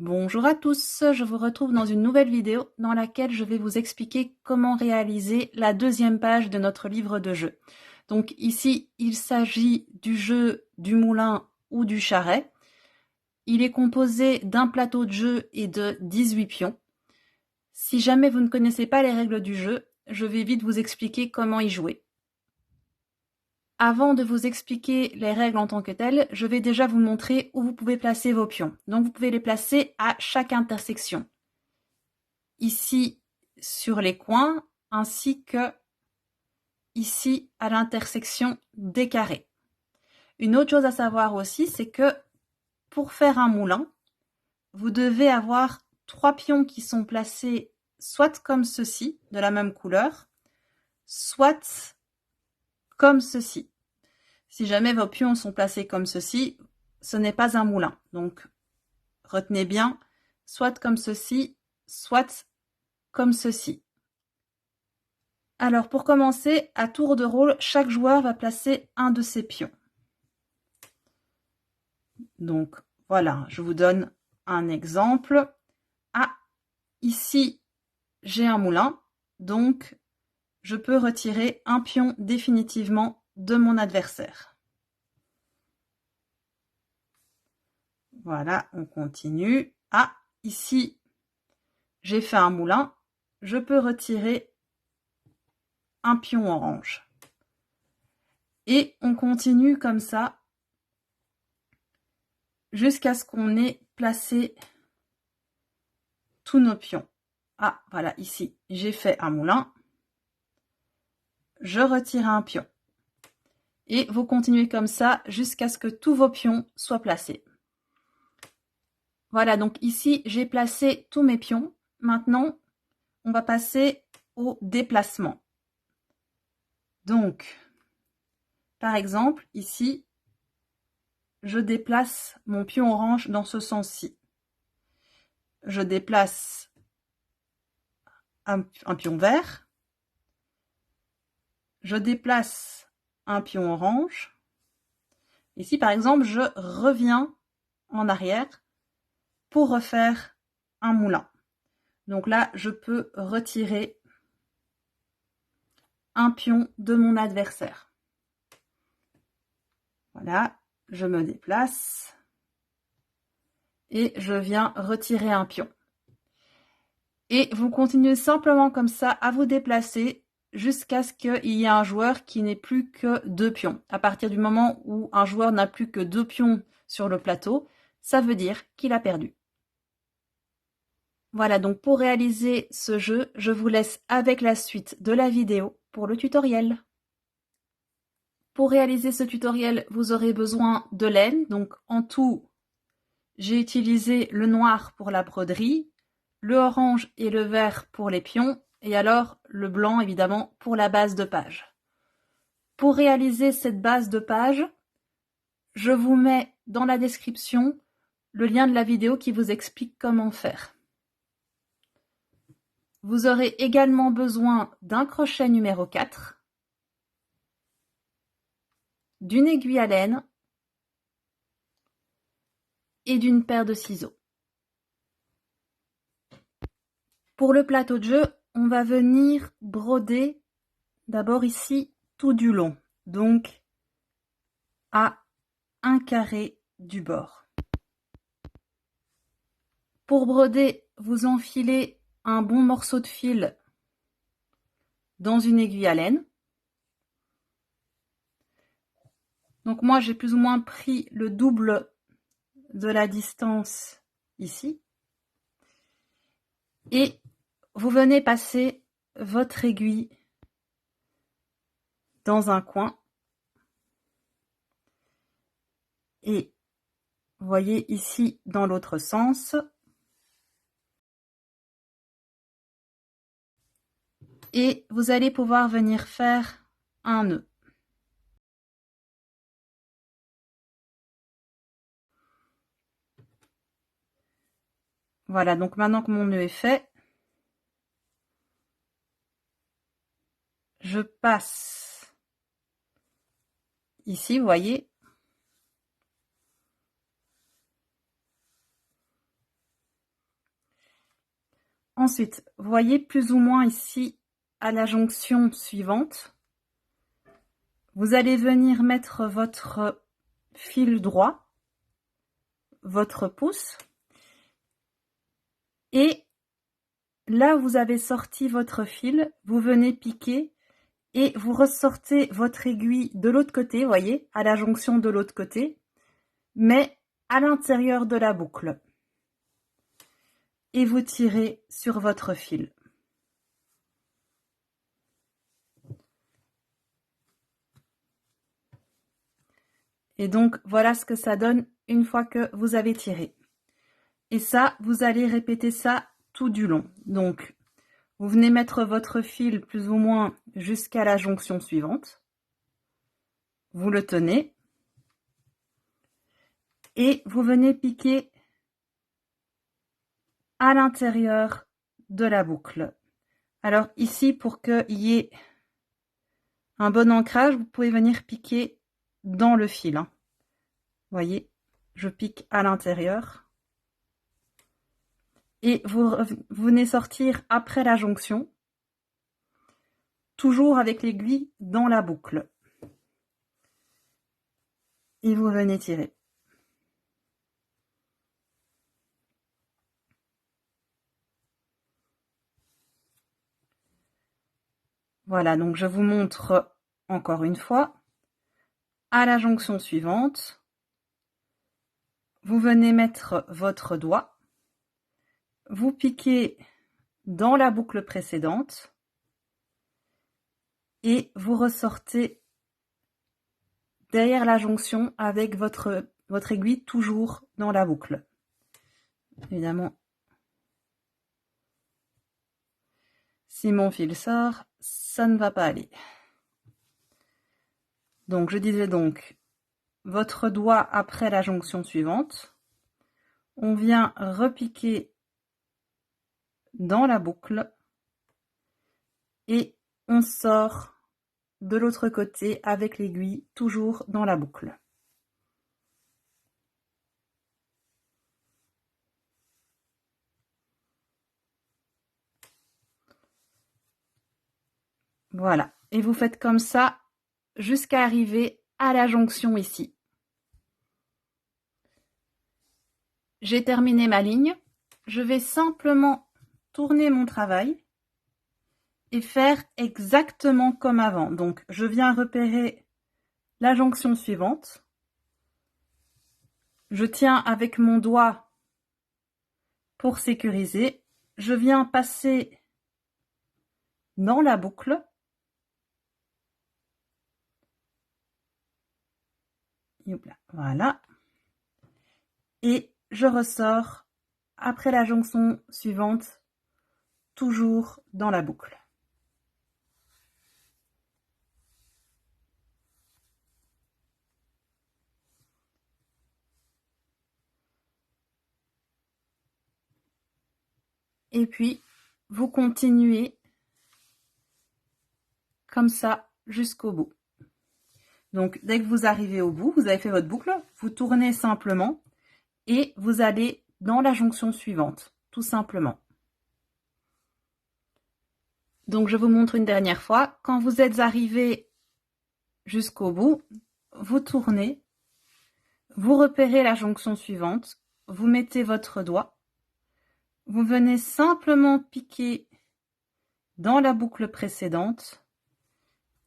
Bonjour à tous, je vous retrouve dans une nouvelle vidéo dans laquelle je vais vous expliquer comment réaliser la deuxième page de notre livre de jeu. Donc ici, il s'agit du jeu du moulin ou du charret. Il est composé d'un plateau de jeu et de 18 pions. Si jamais vous ne connaissez pas les règles du jeu, je vais vite vous expliquer comment y jouer. Avant de vous expliquer les règles en tant que telles, je vais déjà vous montrer où vous pouvez placer vos pions. Donc vous pouvez les placer à chaque intersection. Ici sur les coins, ainsi que ici à l'intersection des carrés. Une autre chose à savoir aussi, c'est que pour faire un moulin, vous devez avoir 3 pions qui sont placés soit comme ceci, de la même couleur, soit comme ceci. Si jamais vos pions sont placés comme ceci, ce n'est pas un moulin. Donc, retenez bien, soit comme ceci, soit comme ceci. Alors, pour commencer, à tour de rôle, chaque joueur va placer un de ses pions. Donc, voilà, je vous donne un exemple. Ah, ici, j'ai un moulin, donc je peux retirer un pion définitivement de mon adversaire. Voilà, on continue. Ah, ici, j'ai fait un moulin, je peux retirer un pion orange. Et on continue comme ça jusqu'à ce qu'on ait placé tous nos pions. Ah, voilà, ici, j'ai fait un moulin. Je retire un pion. Et vous continuez comme ça jusqu'à ce que tous vos pions soient placés. Voilà, donc ici, j'ai placé tous mes pions. Maintenant, on va passer au déplacement. Donc, par exemple, ici, je déplace mon pion orange dans ce sens-ci. Je déplace un pion vert. Je déplace un pion orange. Ici, par exemple, je reviens en arrière pour refaire un moulin. Donc là, je peux retirer un pion de mon adversaire. Voilà, je me déplace et je viens retirer un pion. Et vous continuez simplement comme ça à vous déplacer jusqu'à ce qu'il y ait un joueur qui n'ait plus que 2 pions. À partir du moment où un joueur n'a plus que 2 pions sur le plateau, ça veut dire qu'il a perdu. Voilà, donc pour réaliser ce jeu, je vous laisse avec la suite de la vidéo pour le tutoriel. Pour réaliser ce tutoriel, vous aurez besoin de laine. Donc en tout, j'ai utilisé le noir pour la broderie, le orange et le vert pour les pions, et alors le blanc évidemment pour la base de page. Pour réaliser cette base de page, je vous mets dans la description le lien de la vidéo qui vous explique comment faire. Vous aurez également besoin d'un crochet numéro 4, d'une aiguille à laine et d'une paire de ciseaux. Pour le plateau de jeu, on va venir broder d'abord ici tout du long, donc à 1 carré du bord. Pour broder, vous enfilez un bon morceau de fil dans une aiguille à laine. Donc moi, j'ai plus ou moins pris le double de la distance ici. Et vous venez passer votre aiguille dans un coin. Et vous voyez ici dans l'autre sens. Et vous allez pouvoir venir faire un nœud. Voilà, donc maintenant que mon nœud est fait, je passe ici, vous voyez, Ensuite, vous voyez plus ou moins ici à la jonction suivante, vous allez venir mettre votre fil droit, votre pouce, et là où vous avez sorti votre fil, vous venez piquer et vous ressortez votre aiguille de l'autre côté, vous voyez, à la jonction de l'autre côté, mais à l'intérieur de la boucle. Et vous tirez sur votre fil. Et donc, voilà ce que ça donne une fois que vous avez tiré. Et ça, vous allez répéter ça tout du long. Donc, vous venez mettre votre fil plus ou moins jusqu'à la jonction suivante. Vous le tenez. Et vous venez piquer à l'intérieur de la boucle. Alors ici, pour qu'il y ait un bon ancrage, vous pouvez venir piquer dans le fil. Vous voyez, je pique à l'intérieur. Et vous venez sortir après la jonction, toujours avec l'aiguille dans la boucle. Et vous venez tirer. Voilà, donc je vous montre encore une fois. À la jonction suivante, vous venez mettre votre doigt, vous piquez dans la boucle précédente et vous ressortez derrière la jonction avec votre aiguille toujours dans la boucle. Évidemment, si mon fil sort, ça ne va pas aller. Donc je disais donc, votre doigt après la jonction suivante, on vient repiquer dans la boucle et on sort de l'autre côté avec l'aiguille toujours dans la boucle. Voilà, et vous faites comme ça jusqu'à arriver à la jonction ici. J'ai terminé ma ligne, je vais simplement tourner mon travail et faire exactement comme avant. Donc je viens repérer la jonction suivante, je tiens avec mon doigt pour sécuriser, je viens passer dans la boucle, voilà, et je ressors après la jonction suivante, toujours dans la boucle. Et puis, vous continuez comme ça jusqu'au bout. Donc, dès que vous arrivez au bout, vous avez fait votre boucle, vous tournez simplement et vous allez dans la jonction suivante, tout simplement. Donc, je vous montre une dernière fois. Quand vous êtes arrivé jusqu'au bout, vous tournez, vous repérez la jonction suivante, vous mettez votre doigt, vous venez simplement piquer dans la boucle précédente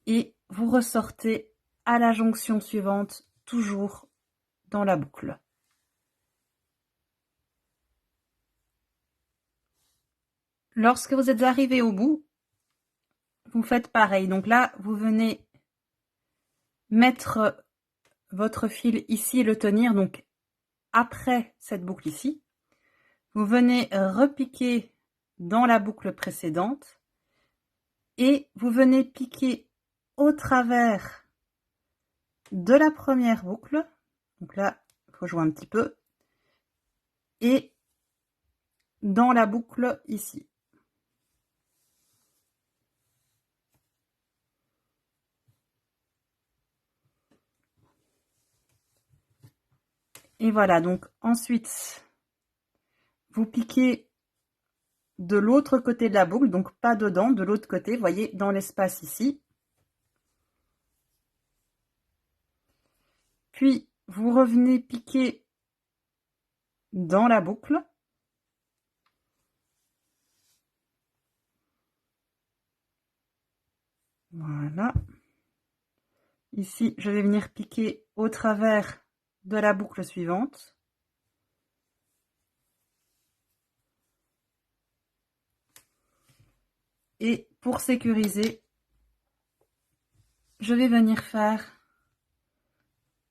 et vous ressortez à la jonction suivante, toujours dans la boucle. Lorsque vous êtes arrivé au bout, vous faites pareil. Donc là, vous venez mettre votre fil ici et le tenir, donc après cette boucle ici. Vous venez repiquer dans la boucle précédente et vous venez piquer au travers de la première boucle. Donc là, il faut jouer un petit peu. Et dans la boucle ici. Et voilà, donc ensuite, vous piquez de l'autre côté de la boucle, donc pas dedans, de l'autre côté, vous voyez, dans l'espace ici. Puis, vous revenez piquer dans la boucle. Voilà. Ici, je vais venir piquer au travers de la boucle suivante. Et pour sécuriser, je vais venir faire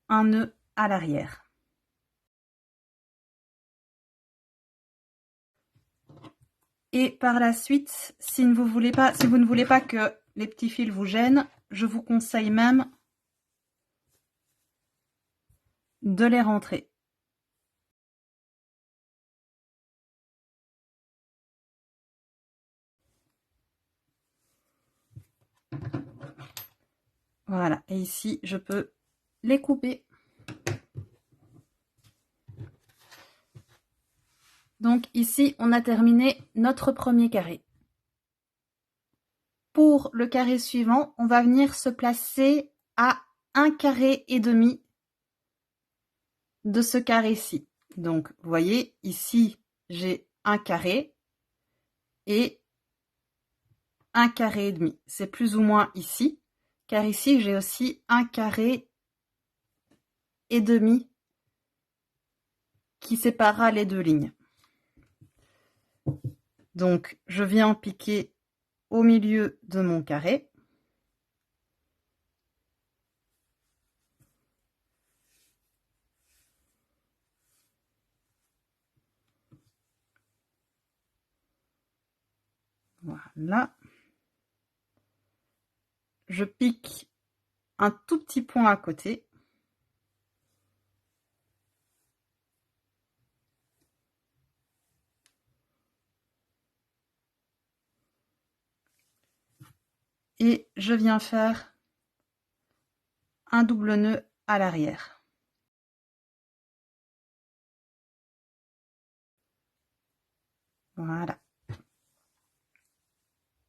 un nœud à l'arrière. Et par la suite, si vous ne voulez pas que les petits fils vous gênent, je vous conseille même de les rentrer. Voilà, et ici, je peux les couper. Donc ici, on a terminé notre premier carré. Pour le carré suivant, on va venir se placer à 1,5 carré de ce carré-ci. Donc, vous voyez, ici, j'ai 1 carré et 1,5 carré. C'est plus ou moins ici, car ici, j'ai aussi 1,5 carré qui séparera les deux lignes. Donc, je viens piquer au milieu de mon carré. Voilà. Je pique un tout petit point à côté. Et je viens faire un double nœud à l'arrière. Voilà.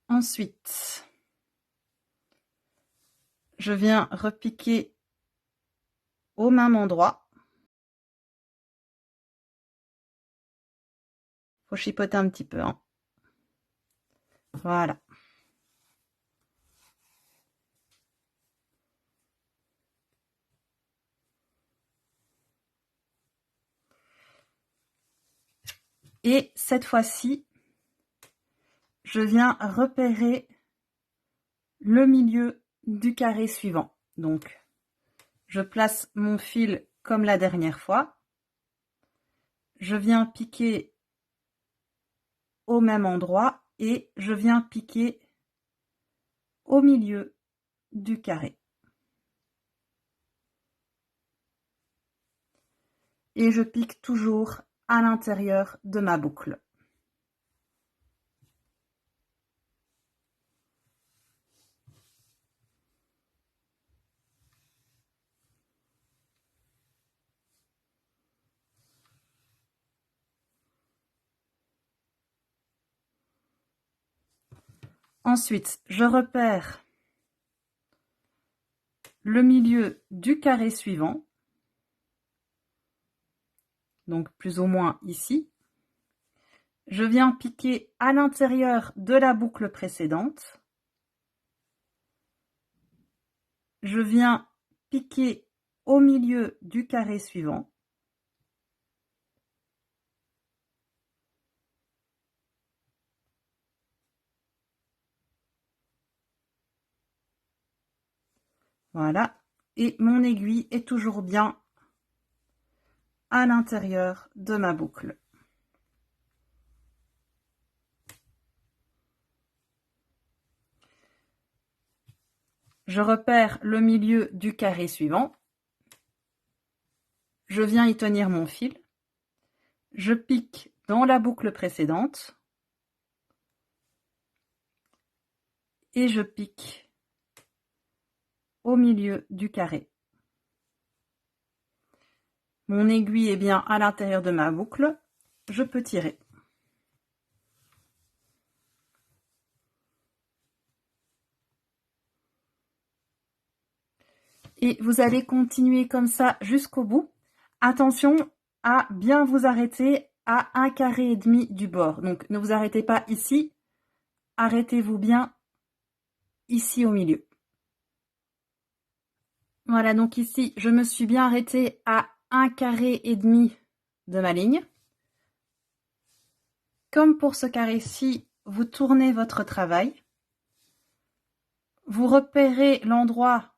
Ensuite, je viens repiquer au même endroit. Faut chipoter un petit peu, hein. Voilà. Et cette fois-ci, je viens repérer le milieu du carré suivant. Donc, je place mon fil comme la dernière fois. Je viens piquer au même endroit et je viens piquer au milieu du carré. Et je pique toujours à l'intérieur de ma boucle. Ensuite, je repère le milieu du carré suivant, donc plus ou moins ici. Je viens piquer à l'intérieur de la boucle précédente. Je viens piquer au milieu du carré suivant. Voilà, et mon aiguille est toujours bien à l'intérieur de ma boucle. Je repère le milieu du carré suivant. Je viens y tenir mon fil. Je pique dans la boucle précédente. Et je pique au milieu du carré. Mon aiguille est bien à l'intérieur de ma boucle. Je peux tirer. Et vous allez continuer comme ça jusqu'au bout. Attention à bien vous arrêter à 1,5 carré du bord. Donc ne vous arrêtez pas ici, arrêtez-vous bien ici au milieu. Voilà, donc ici, je me suis bien arrêtée à 1,5 carré de ma ligne. Comme pour ce carré-ci, vous tournez votre travail. Vous repérez l'endroit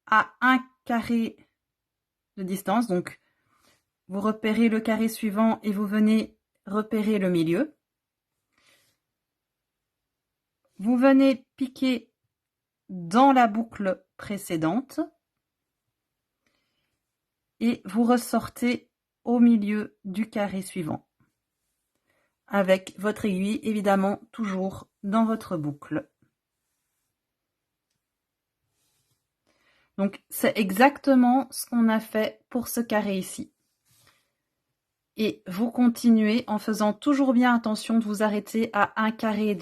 à 1 carré de distance, donc vous repérez le carré suivant et vous venez repérer le milieu. Vous venez piquer dans la boucle précédente et vous ressortez au milieu du carré suivant. Avec votre aiguille, évidemment, toujours dans votre boucle. Donc, c'est exactement ce qu'on a fait pour ce carré ici. Et vous continuez en faisant toujours bien attention de vous arrêter à 1,5 carré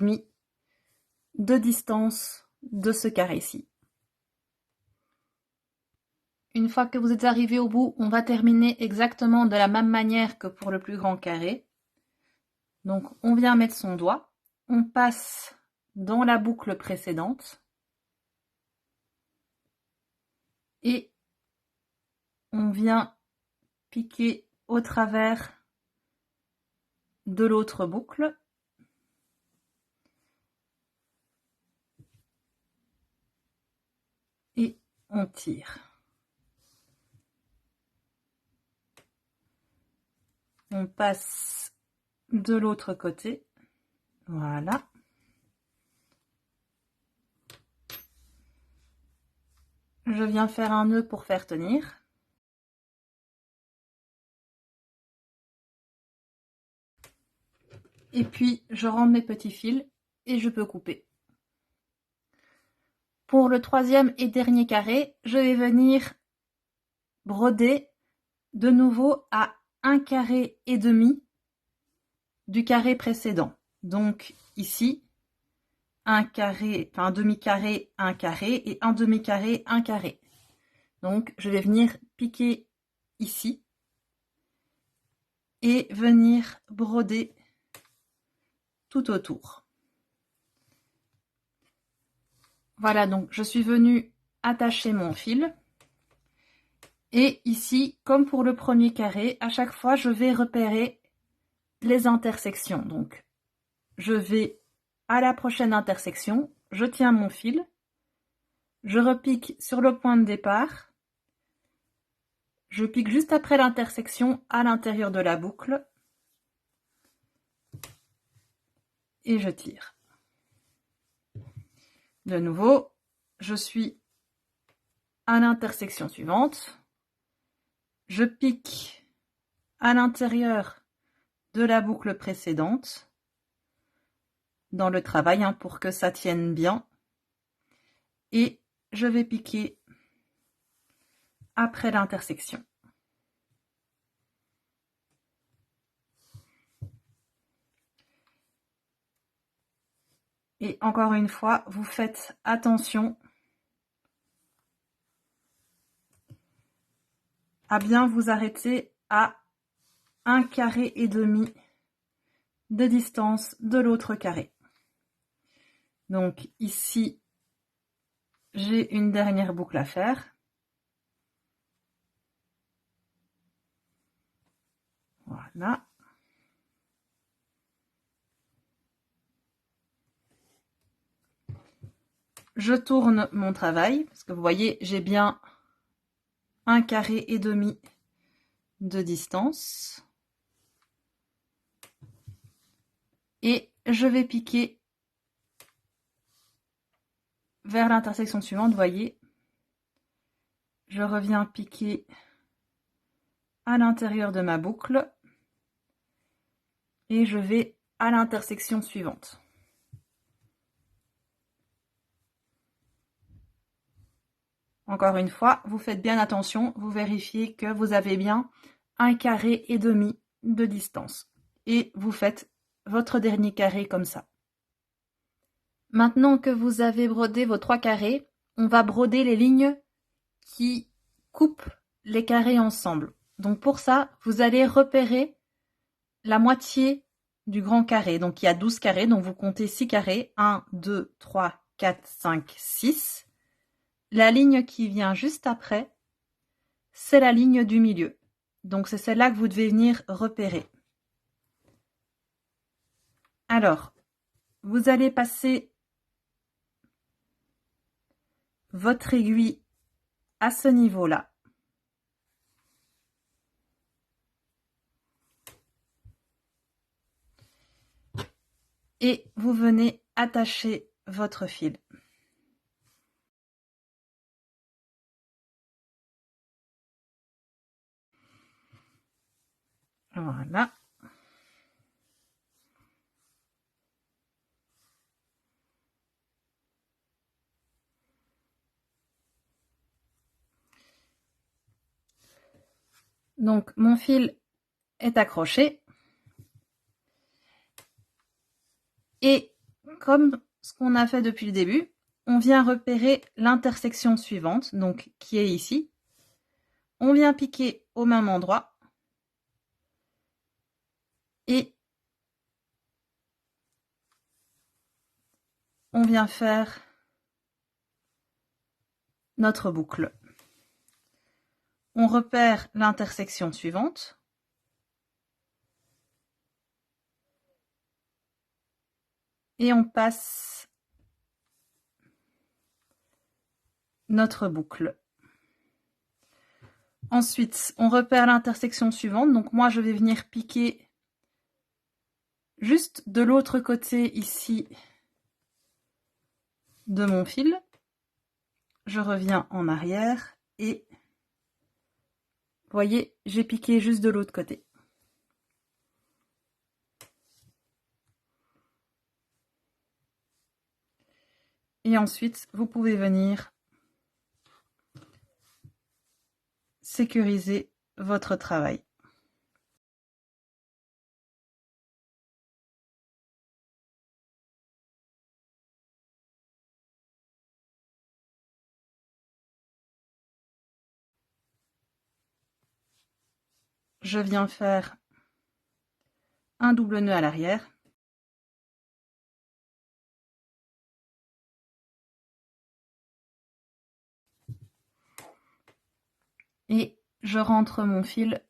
de distance de ce carré-ci. Une fois que vous êtes arrivé au bout, on va terminer exactement de la même manière que pour le plus grand carré. Donc, on vient mettre son doigt, on passe dans la boucle précédente et on vient piquer au travers de l'autre boucle. Et on tire. On passe de l'autre côté. Voilà. Je viens faire un nœud pour faire tenir. Et puis, je rentre mes petits fils et je peux couper. Pour le troisième et dernier carré, je vais venir broder de nouveau à 1,5 carré du carré précédent. Donc ici, un carré, enfin un demi-carré, un carré et un demi-carré, un carré. Donc je vais venir piquer ici et venir broder tout autour. Voilà, donc je suis venue attacher mon fil. Et ici, comme pour le premier carré, à chaque fois, je vais repérer les intersections. Donc, je vais à la prochaine intersection, je tiens mon fil, je repique sur le point de départ, je pique juste après l'intersection à l'intérieur de la boucle et je tire. De nouveau, je suis à l'intersection suivante, je pique à l'intérieur de la boucle précédente dans le travail pour que ça tienne bien et je vais piquer après l'intersection. Et encore une fois, vous faites attention à bien vous arrêter à 1,5 carré de distance de l'autre carré. Donc ici, j'ai une dernière boucle à faire. Voilà. Je tourne mon travail, parce que vous voyez, j'ai bien 1,5 carré de distance. Et je vais piquer vers l'intersection suivante, vous voyez. Je reviens piquer à l'intérieur de ma boucle. Et je vais à l'intersection suivante. Encore une fois, vous faites bien attention, vous vérifiez que vous avez bien 1,5 carré de distance. Et vous faites votre dernier carré comme ça. Maintenant que vous avez brodé vos 3 carrés, on va broder les lignes qui coupe les carrés ensemble. Donc pour ça, vous allez repérer la moitié du grand carré. Donc il y a 12 carrés, donc vous comptez 6 carrés. 1, 2, 3, 4, 5, 6. La ligne qui vient juste après, c'est la ligne du milieu. Donc c'est celle-là que vous devez venir repérer. Alors, vous allez passer votre aiguille à ce niveau-là. Et vous venez attacher votre fil. Voilà. Donc, mon fil est accroché. Et comme ce qu'on a fait depuis le début, on vient repérer l'intersection suivante, donc qui est ici. On vient piquer au même endroit. Et on vient faire notre boucle. On repère l'intersection suivante. Et on passe notre boucle. Ensuite, on repère l'intersection suivante. Donc moi, je vais venir piquer juste de l'autre côté ici de mon fil. Je reviens en arrière et vous voyez, j'ai piqué juste de l'autre côté. Et ensuite, vous pouvez venir sécuriser votre travail. Je viens faire un double nœud à l'arrière. Et je rentre mon fil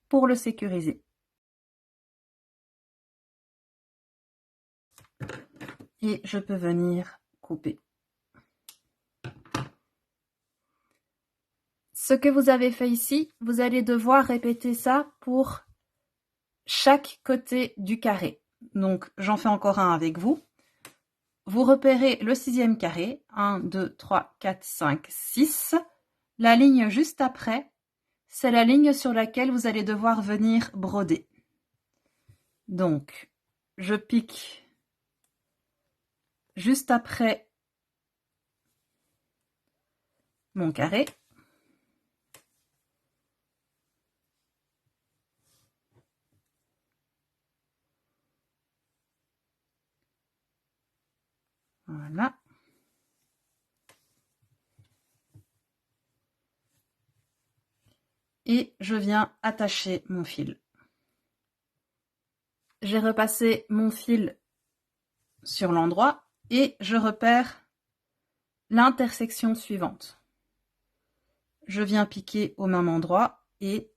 pour le sécuriser. Et je peux venir couper. Ce que vous avez fait ici, vous allez devoir répéter ça pour chaque côté du carré. Donc, j'en fais encore un avec vous. Vous repérez le 6e carré. 1, 2, 3, 4, 5, 6. La ligne juste après, c'est la ligne sur laquelle vous allez devoir venir broder. Donc, je pique juste après mon carré. Voilà. Et je viens attacher mon fil. J'ai repassé mon fil sur l'endroit et je repère l'intersection suivante. Je viens piquer au même endroit et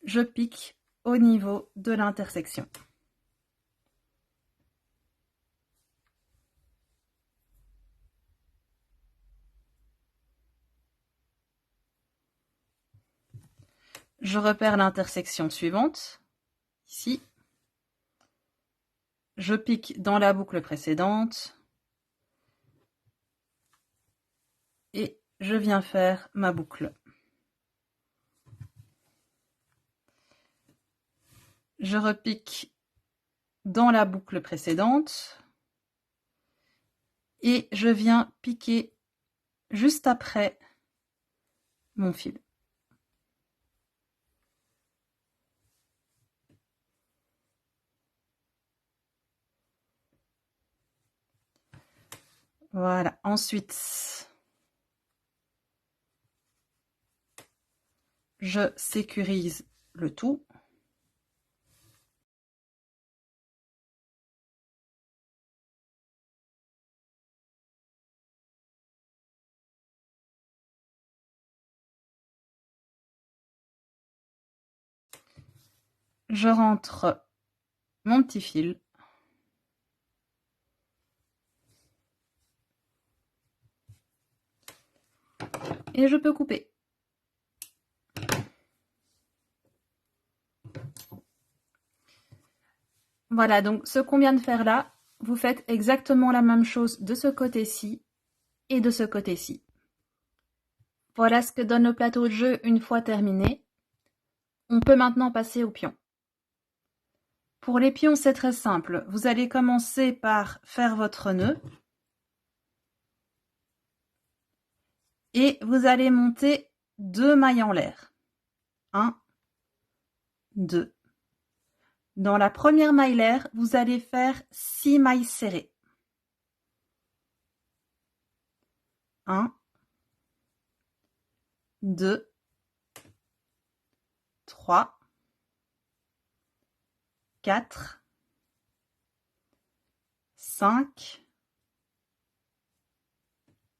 je pique au niveau de l'intersection. Je repère l'intersection suivante, ici. Je pique dans la boucle précédente et je viens faire ma boucle. Je repique dans la boucle précédente et je viens piquer juste après mon fil. Voilà, ensuite, je sécurise le tout. Je rentre mon petit fil. Et je peux couper. Voilà, donc ce qu'on vient de faire là, vous faites exactement la même chose de ce côté-ci et de ce côté-ci. Voilà ce que donne le plateau de jeu une fois terminé. On peut maintenant passer aux pions. Pour les pions, c'est très simple. Vous allez commencer par faire votre nœud. Et vous allez monter 2 mailles en l'air. 1, 2. Dans la première maille l'air, vous allez faire 6 mailles serrées. 1, 2, 3, 4, 5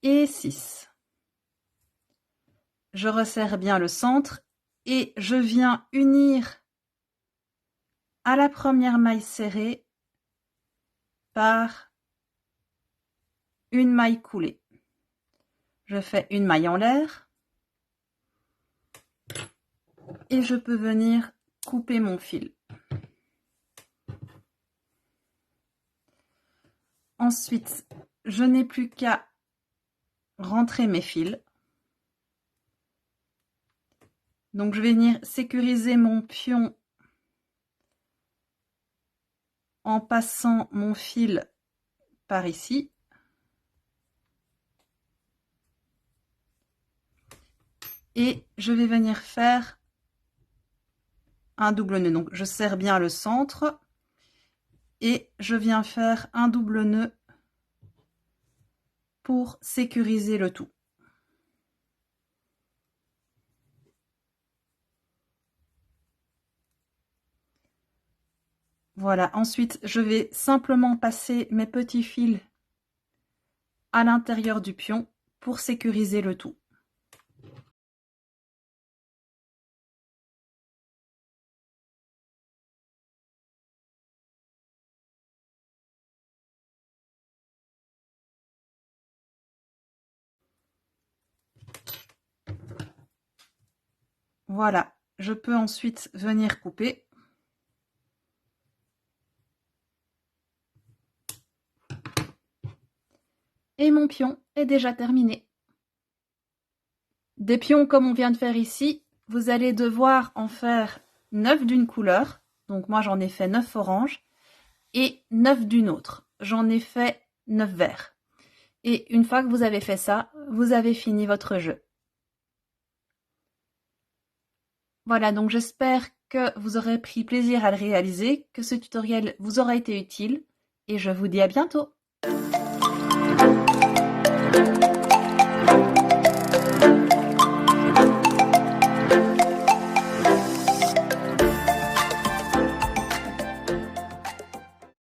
et 6. Je resserre bien le centre et je viens unir à la première maille serrée par une maille coulée. Je fais une maille en l'air et je peux venir couper mon fil. Ensuite, je n'ai plus qu'à rentrer mes fils. Donc je vais venir sécuriser mon pion en passant mon fil par ici. Et je vais venir faire un double nœud. Donc je serre bien le centre et je viens faire un double nœud pour sécuriser le tout. Voilà, ensuite je vais simplement passer mes petits fils à l'intérieur du pion pour sécuriser le tout. Voilà, je peux ensuite venir couper. Et mon pion est déjà terminé. Des pions comme on vient de faire ici, vous allez devoir en faire 9 d'une couleur. Donc moi j'en ai fait 9 orange et 9 d'une autre. J'en ai fait 9 verts. Et une fois que vous avez fait ça, vous avez fini votre jeu. Voilà, donc j'espère que vous aurez pris plaisir à le réaliser, que ce tutoriel vous aura été utile et je vous dis à bientôt.